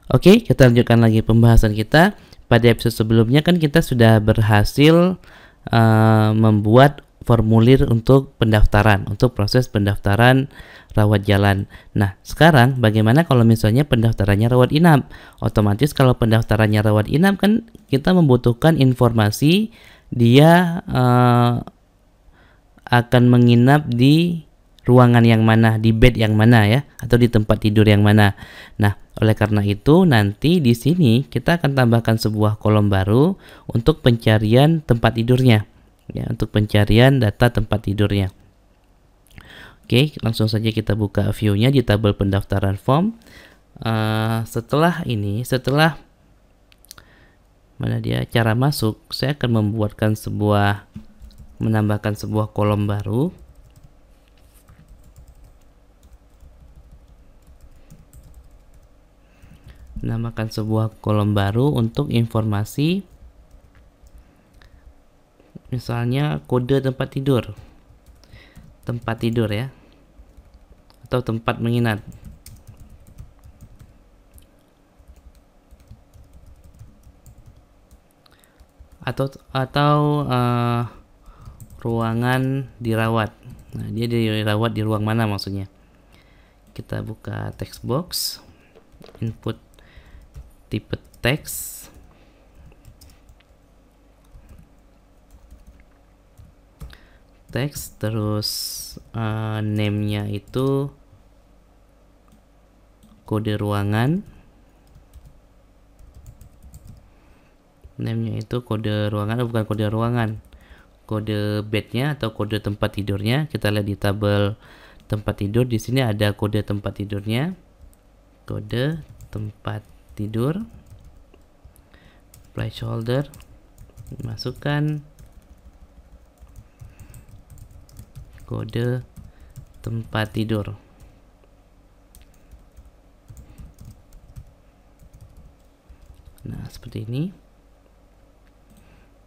Oke, kita lanjutkan lagi pembahasan kita. Pada episode sebelumnya kan kita sudah berhasil membuat formulir untuk pendaftaran, untuk proses pendaftaran rawat jalan. Nah, sekarang bagaimana kalau misalnya pendaftarannya rawat inap? Otomatis kalau pendaftarannya rawat inap kan kita membutuhkan informasi dia akan menginap di ruangan yang mana, di bed yang mana ya, atau di tempat tidur yang mana. Nah, oleh karena itu nanti di sini kita akan tambahkan sebuah kolom baru untuk pencarian tempat tidurnya. Ya, untuk pencarian data tempat tidurnya. Oke, langsung saja kita buka view-nya di tabel pendaftaran form. Setelah mana dia cara masuk, saya akan menambahkan sebuah kolom baru. Menambahkan sebuah kolom baru untuk informasi, misalnya kode tempat tidur ya, atau tempat menginap. Atau ruangan dirawat. Nah, dia dirawat di ruang mana maksudnya. Kita buka text box, input tipe teks, terus name-nya itu kode ruangan. Name-nya itu kode ruangan, bukan kode ruangan, kode bednya atau kode tempat tidurnya. Kita lihat di tabel tempat tidur, di sini ada kode tempat tidurnya, kode tempat tidur, placeholder, masukkan kode tempat tidur. Nah, seperti ini.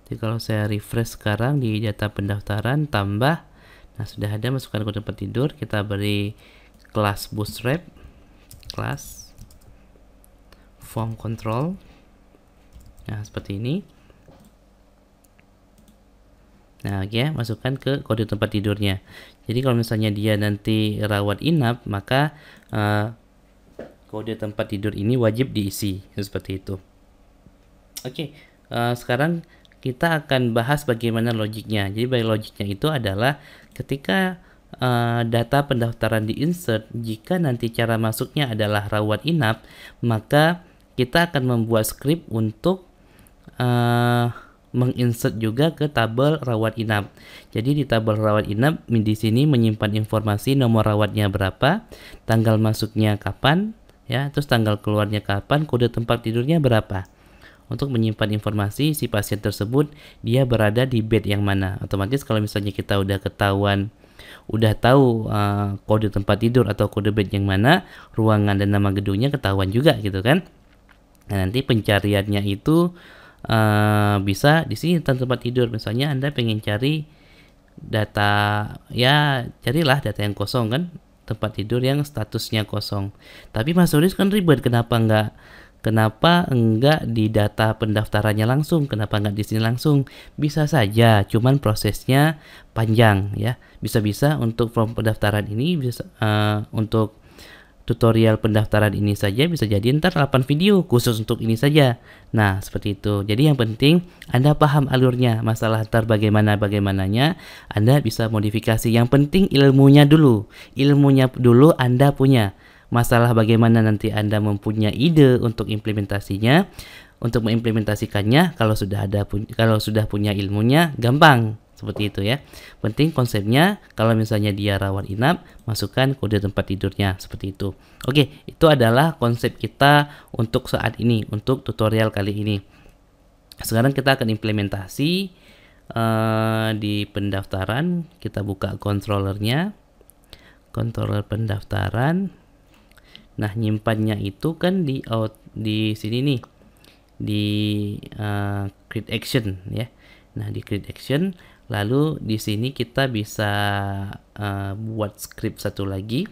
Jadi kalau saya refresh sekarang di data pendaftaran, tambah, nah sudah ada, masukkan kode tempat tidur. Kita beri kelas bootstrap, kelas form control. Nah, seperti ini. Nah, ya, masukkan ke kode tempat tidurnya. Jadi kalau misalnya dia nanti rawat inap, maka kode tempat tidur ini wajib diisi seperti itu. Oke, sekarang kita akan bahas bagaimana logiknya. Jadi logiknya itu adalah ketika data pendaftaran di-insert, jika nanti cara masuknya adalah rawat inap, maka kita akan membuat script untuk menginsert juga ke tabel rawat inap. Jadi di tabel rawat inap di sini menyimpan informasi nomor rawatnya berapa, tanggal masuknya kapan, ya, terus tanggal keluarnya kapan, kode tempat tidurnya berapa. Untuk menyimpan informasi si pasien tersebut dia berada di bed yang mana. Otomatis kalau misalnya kita udah tahu kode tempat tidur atau kode bed yang mana, ruangan dan nama gedungnya ketahuan juga gitu kan. Nah, nanti pencariannya itu bisa di sini tentang tempat tidur. Misalnya Anda pengen cari data, ya carilah data yang kosong kan, tempat tidur yang statusnya kosong. Tapi Mas Suris kan ribet, kenapa enggak di data pendaftarannya langsung? Kenapa enggak di sini langsung? Bisa saja, cuman prosesnya panjang ya. Bisa-bisa untuk form pendaftaran ini bisa untuk tutorial pendaftaran ini saja bisa jadi ntar 8 video khusus untuk ini saja. Nah, seperti itu. Jadi yang penting Anda paham alurnya. Masalah ntar bagaimananya Anda bisa modifikasi. Yang penting ilmunya dulu Anda punya. Masalah bagaimana nanti Anda mempunyai ide untuk implementasinya, untuk mengimplementasikannya, kalau sudah punya ilmunya gampang. Seperti itu ya. Penting konsepnya, kalau misalnya dia rawat inap, masukkan kode tempat tidurnya seperti itu. Oke, itu adalah konsep kita untuk saat ini, untuk tutorial kali ini. Sekarang kita akan implementasi di pendaftaran. Kita buka controllernya, controller pendaftaran. Nah, nyimpannya itu kan di sini nih, di create action ya. Nah, di create action, lalu di sini kita bisa buat script satu lagi.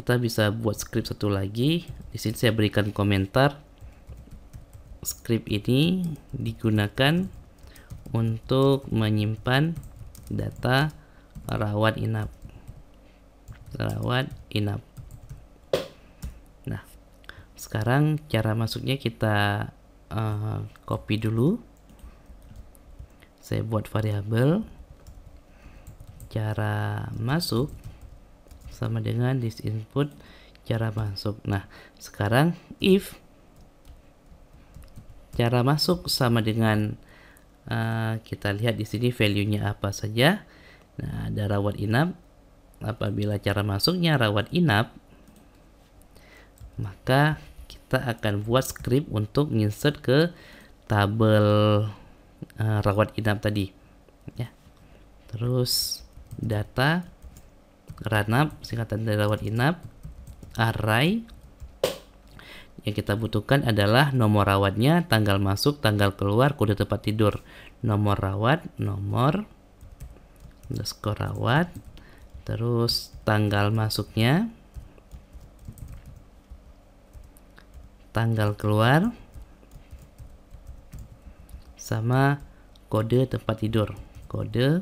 kita bisa buat script satu lagi. Di sini saya berikan komentar. Script ini digunakan untuk menyimpan data rawat inap. Nah, sekarang cara masuknya kita copy dulu. Saya buat variabel cara masuk sama dengan this input cara masuk. Nah, sekarang if cara masuk sama dengan kita lihat di sini value-nya apa saja. Nah, ada rawat inap. Apabila cara masuknya rawat inap, maka kita akan buat script untuk insert ke tabel rawat inap tadi ya. Terus data ranap, singkatan dari rawat inap, array. Yang kita butuhkan adalah nomor rawatnya, tanggal masuk, tanggal keluar, kode tempat tidur. Nomor rawat, nomor underscore rawat, terus tanggal masuknya, tanggal keluar, sama kode tempat tidur. Kode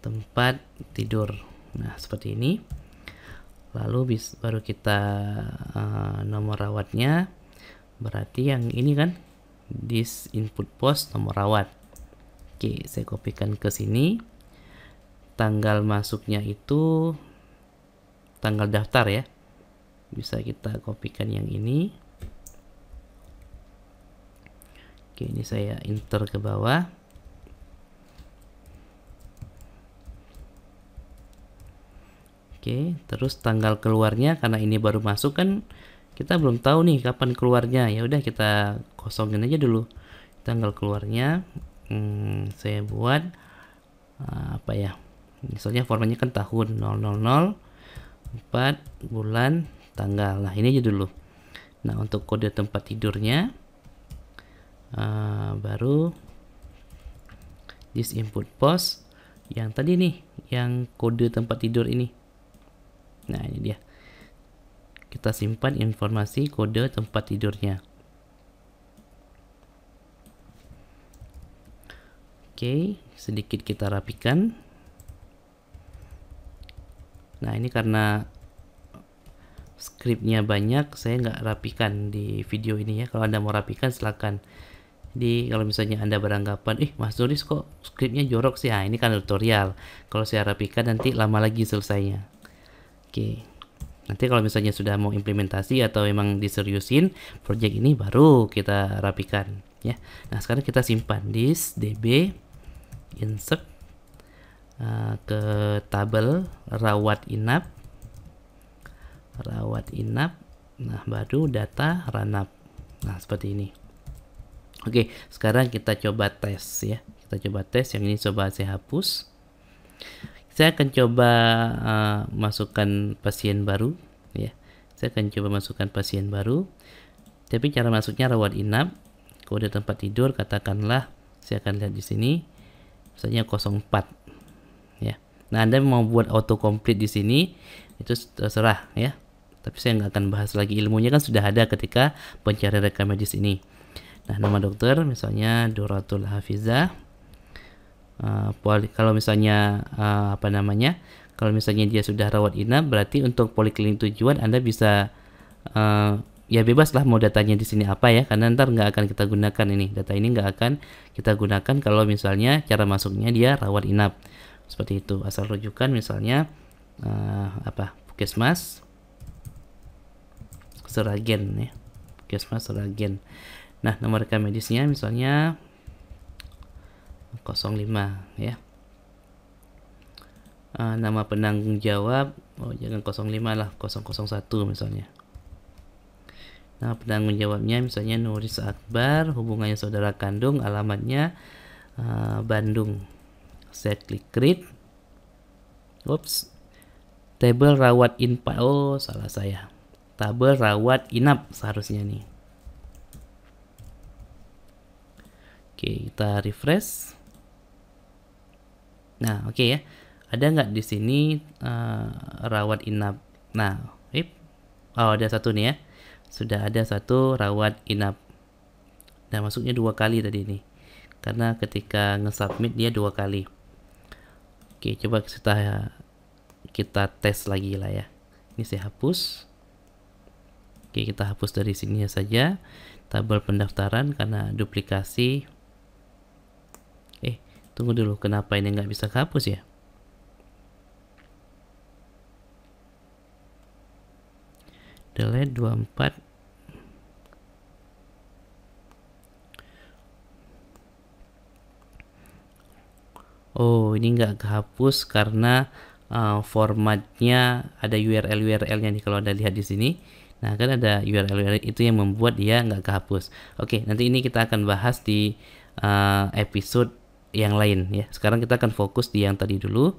tempat tidur. Nah, seperti ini. Lalu baru kita nomor rawatnya, berarti yang ini kan this input post nomor rawat. Oke, saya kopikan ke sini. Tanggal masuknya itu tanggal daftar ya. Bisa kita kopikan yang ini. Oke, ini saya enter ke bawah. Oke, terus tanggal keluarnya karena ini baru masuk kan kita belum tahu nih kapan keluarnya. Ya udah kita kosongin aja dulu. Tanggal keluarnya saya buat apa ya? Misalnya formatnya kan tahun 000 4 bulan tanggal. Nah, ini aja dulu. Nah, untuk kode tempat tidurnya baru this input post yang tadi nih, yang kode tempat tidur ini. Nah, ini dia. Kita simpan informasi kode tempat tidurnya. Oke, sedikit kita rapikan. Nah, ini karena scriptnya banyak, saya nggak rapikan di video ini ya. Kalau Anda mau rapikan silakan. Jadi kalau misalnya Anda beranggapan, Mas Doris kok scriptnya jorok sih? Ini kan tutorial. Kalau saya rapikan nanti lama lagi selesainya. Oke, nanti kalau misalnya sudah mau implementasi atau memang diseriusin project ini baru kita rapikan ya. Nah, sekarang kita simpan this db insert ke tabel rawat inap. Nah, baru data ranap. Nah, seperti ini. Oke, sekarang kita coba tes ya. Kita coba tes, yang ini coba saya hapus. Saya akan coba masukkan pasien baru ya. Saya akan coba masukkan pasien baru. Tapi cara masuknya rawat inap, kode tempat tidur katakanlah saya akan lihat di sini misalnya 04 ya. Nah, Anda mau buat autocomplete di sini itu terserah ya. Tapi saya nggak akan bahas lagi, ilmunya kan sudah ada ketika pencarian rekam medis ini. Nah, nama dokter misalnya Doratul Hafizah. Kalau misalnya kalau misalnya dia sudah rawat inap, berarti untuk poliklinik tujuan Anda bisa ya bebas lah mau datanya di sini apa ya, karena ntar nggak akan kita gunakan ini, data ini nggak akan kita gunakan kalau misalnya cara masuknya dia rawat inap seperti itu. Asal rujukan misalnya Puskesmas Seragen ya, Puskesmas Seragen. Nah, nomor rekam medisnya misalnya 05 ya. Nama penanggung jawab jangan 05 lah, 001 misalnya. Nama penanggung jawabnya misalnya Nuris Akbar, hubungannya saudara kandung, alamatnya Bandung. Saya klik create. Tabel rawat inap. Salah saya. Tabel rawat inap seharusnya nih. Oke, kita refresh. Nah, oke ya. ada nggak di sini rawat inap? Nah, ada satu nih ya. Sudah ada satu rawat inap. Dan masuknya 2 kali tadi nih. Karena ketika nge-submit dia 2 kali. Oke, coba kita tes lagi lah ya. Ini saya hapus. Oke, kita hapus dari sini saja. Tabel pendaftaran karena duplikasi. Tunggu dulu, kenapa ini nggak bisa kehapus ya? Delete 24. Oh, ini nggak kehapus karena formatnya ada URL-nya nih kalau Anda lihat di sini. Nah, kan ada URL itu yang membuat dia nggak kehapus. Oke, nanti ini kita akan bahas di episode yang lain ya. Sekarang kita akan fokus di yang tadi dulu.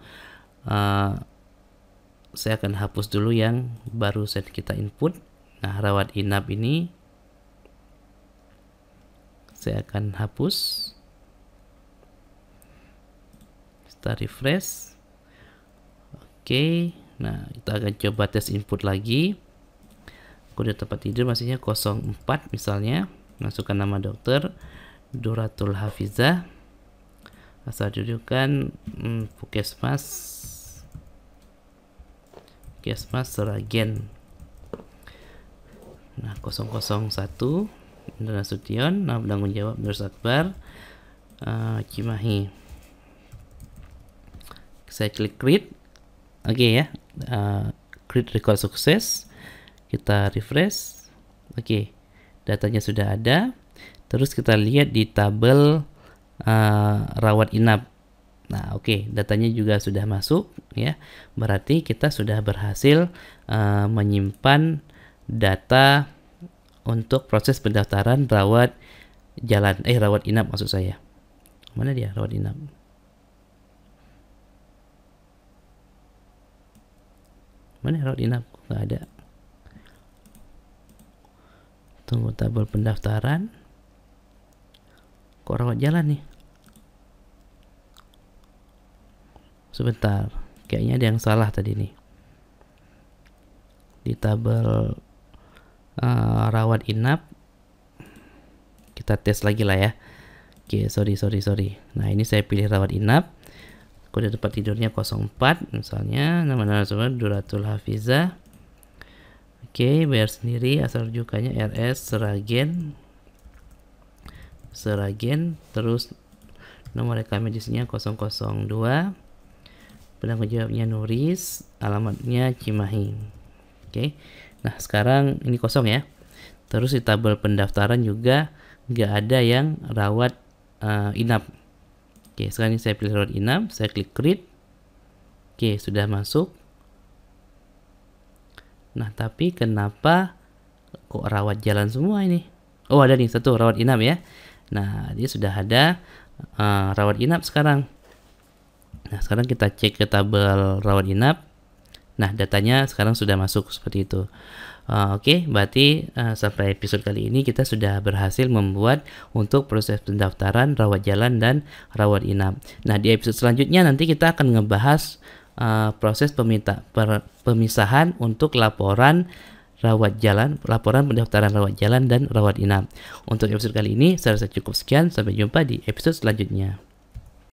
Saya akan hapus dulu yang baru set kita input. Nah, rawat inap ini saya akan hapus. Kita refresh. Oke, nah kita akan coba tes input lagi. Kode tempat tidur maksudnya 04 misalnya. Masukkan nama dokter Duratul Hafizah. Asal rujukan Puskesmas Seragen. Nah, 001 Indra Nasution, nah penanggung jawab Nur Akbar, Cimahi. Saya klik create. Oke ya. Create record sukses. Kita refresh. Oke. Datanya sudah ada. Terus kita lihat di tabel rawat inap. Nah, oke, datanya juga sudah masuk ya. Berarti kita sudah berhasil menyimpan data untuk proses pendaftaran rawat inap maksud saya. Mana dia rawat inap? Mana rawat inap? Nggak ada. Tunggu tabel pendaftaran. Kok rawat jalan nih? Sebentar, kayaknya ada yang salah tadi nih. Di tabel rawat inap, kita tes lagi lah ya. Oke, sorry. Nah, ini saya pilih rawat inap. Kode tempat tidurnya 04 misalnya. Nama narasumber Duratul Hafizah. Oke, bayar sendiri. Asal rujukannya RS Seragen. Terus nomor rekam medisnya 002. Penanggung jawabnya Nuris, alamatnya Cimahi. Oke. Nah, sekarang ini kosong ya. Terus di tabel pendaftaran juga nggak ada yang rawat inap. Oke, sekarang ini saya pilih rawat inap, saya klik create. Oke, sudah masuk. Nah, tapi kenapa kok rawat jalan semua ini? Oh, ada nih satu rawat inap ya. Nah, dia sudah ada rawat inap sekarang. Nah, sekarang kita cek ke tabel rawat inap. Nah, datanya sekarang sudah masuk seperti itu. Oke, berarti sampai episode kali ini kita sudah berhasil membuat untuk proses pendaftaran rawat jalan dan rawat inap. Nah, di episode selanjutnya nanti kita akan ngebahas proses pemisahan untuk laporan pendaftaran rawat jalan dan rawat inap. Untuk episode kali ini saya rasa cukup sekian. Sampai jumpa di episode selanjutnya.